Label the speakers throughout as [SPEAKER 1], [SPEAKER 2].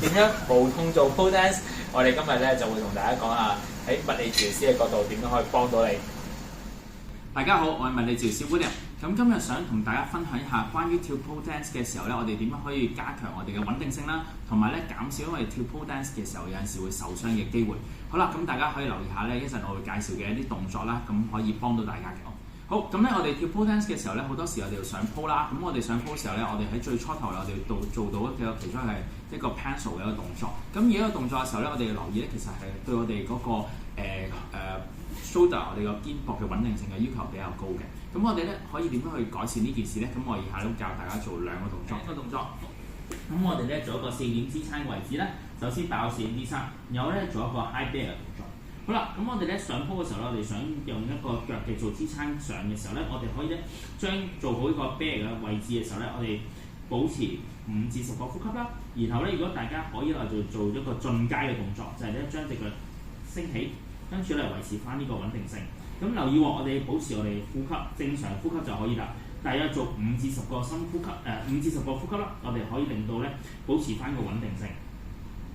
[SPEAKER 1] 點樣無痛做 pole dance。我哋今日咧就會同大家講下喺物理治療師嘅角度點樣可以幫到你。
[SPEAKER 2] 大家好，我係物理治療師 William。咁今日想同大家分享一下關於跳 pole dance 嘅時候咧，我哋點樣可以加強我哋嘅穩定性啦，同埋咧減少因為跳 pole dance 嘅時候有陣時會受傷嘅機會。好啦，咁大家可以留意下咧，一陣我會介紹嘅一啲動作啦，咁可以幫到大家嘅。好，咁咧我哋跳 pole dance 嘅時候咧，好多時我哋要上 pole啦。咁我哋上 pole 嘅時候咧，我哋喺最初頭我哋做到其中係一個 pencil 嘅一個動作。咁而一個動作嘅時候咧，我哋要留意咧，其實係對我哋嗰個shoulder 我哋個肩膊嘅穩定性嘅要求比較高嘅。咁我哋咧可以點樣去改善呢件事咧？咁我以下都教大家做兩個動作。一個動作，咁我哋咧做一個4點支撐嘅位置咧，首先擺好4點支撐，然後咧做一個 high bear 嘅動作。好啦，咁我哋咧上坡嘅時候咧，我哋想用一個腳嘅做支撐上嘅時候咧，我哋可以咧將做好呢個 bear 嘅位置嘅時候咧，我哋保持5至10個呼吸啦。然後咧，如果大家可以嚟做一個進階嘅動作，就係咧將隻腳升起，跟住咧維持翻呢個穩定性。咁留意我哋保持我哋呼吸正常呼吸就可以啦。大約做5至10個深呼吸，5至10個呼吸啦，我哋可以令到咧保持翻個穩定性。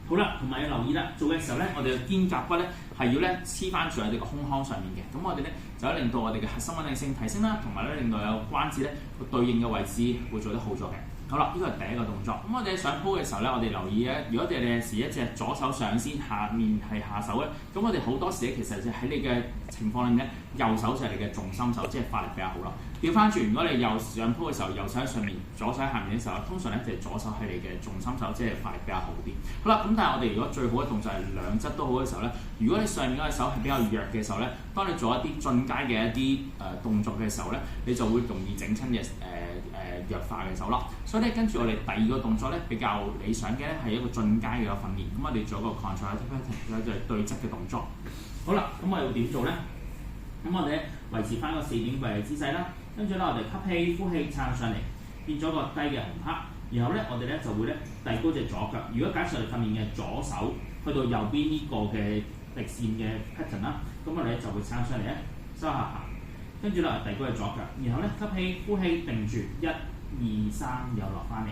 [SPEAKER 2] 好啦，同埋要留意啦，做嘅時候咧，我哋嘅肩胛骨咧係要咧黐翻住喺我哋個胸腔上面嘅。咁我哋咧就可以令到我哋嘅核心穩定性提升啦，同埋咧令到有關節咧個對應嘅位置會做得好咗嘅。好啦，呢個係第一個動作。咁我哋上鋪嘅時候咧，我哋留意咧，如果我哋係一隻左手上先，下面係下手咧，咁我哋好多時咧其實就喺你嘅情況裏面咧，右手就係你嘅重心手，即係發力比較好啦。調翻轉，如果你右上鋪嘅時候，右手喺上面，左手喺下面嘅時候，通常咧就係左手係你嘅重心手，即係發力比較好啲。好啦，咁但係我哋如果最好嘅動作係兩側都好嘅時候咧，如果你上面嗰隻手係比較弱嘅時候咧，當你做一啲進階嘅一啲動作嘅時候咧，你就會容易整親嘅弱化嘅手啦。所以咧，跟住我哋第二個動作咧比較理想嘅咧係一個進階嘅訓練。咁我哋做一個 contractive pattern 就係對側嘅動作。好啦，咁我哋要點做咧？咁我哋咧維持翻個4點跪嘅姿勢啦。跟住咧，我哋吸氣、呼氣撐上嚟，變咗個低嘅紅黑。然後咧，我哋咧就會咧遞高隻左腳。如果假設我哋訓練嘅左手去到右邊呢個嘅力線嘅 pattern 啦，咁我哋咧就會撐上嚟咧，收下行。跟住咧遞高隻左腳，然後咧吸氣、呼氣定住1、2、3，又落翻嚟。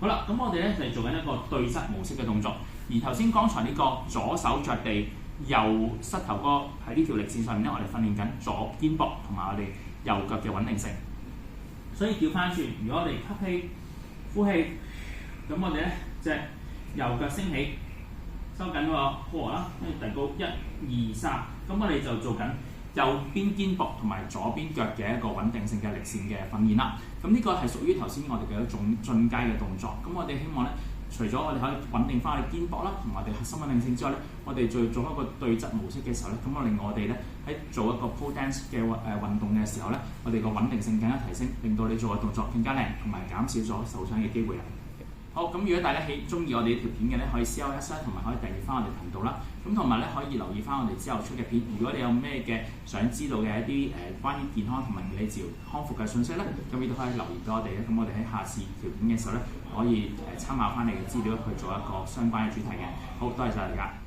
[SPEAKER 2] 好啦，咁我哋咧就係做緊一個對側模式嘅動作。而頭先剛才呢個左手着地，右膝頭哥喺呢條力線上面咧，我哋訓練緊左肩膊同埋我哋右腳嘅穩定性。所以調翻轉，如果我哋吸氣、呼氣，咁我哋咧隻右腳升起，收緊個 core 啦，跟住遞高1、2、3，咁我哋就做緊右邊肩膊同埋左邊腳嘅一個穩定性嘅力線嘅訓練啦。咁呢個係屬於頭先我哋嘅一種進階嘅動作。咁我哋希望咧，除咗我哋可以穩定翻我哋肩膊啦，同埋我哋核心穩定性之外咧，我哋再做一個對側模式嘅時候咧，咁我令我哋咧喺做一個 pole dance 嘅運動嘅時候咧，我哋個穩定性更加提升，令到你做嘅動作更加靚，同埋減少咗受傷嘅機會啊！好，咁如果大家中意我哋條片嘅咧，可以 CLS 同埋可以訂閱翻我哋頻道啦。咁同埋咧可以留意翻我哋之後出嘅片。如果你有咩嘅想知道嘅一啲關於健康同埋物理治療康復嘅信息咧，咁亦都可以留言俾我哋咧。咁我哋喺下次條片嘅時候咧，可以參考翻你嘅資料去做一個相關嘅主題嘅。好，多謝晒大家。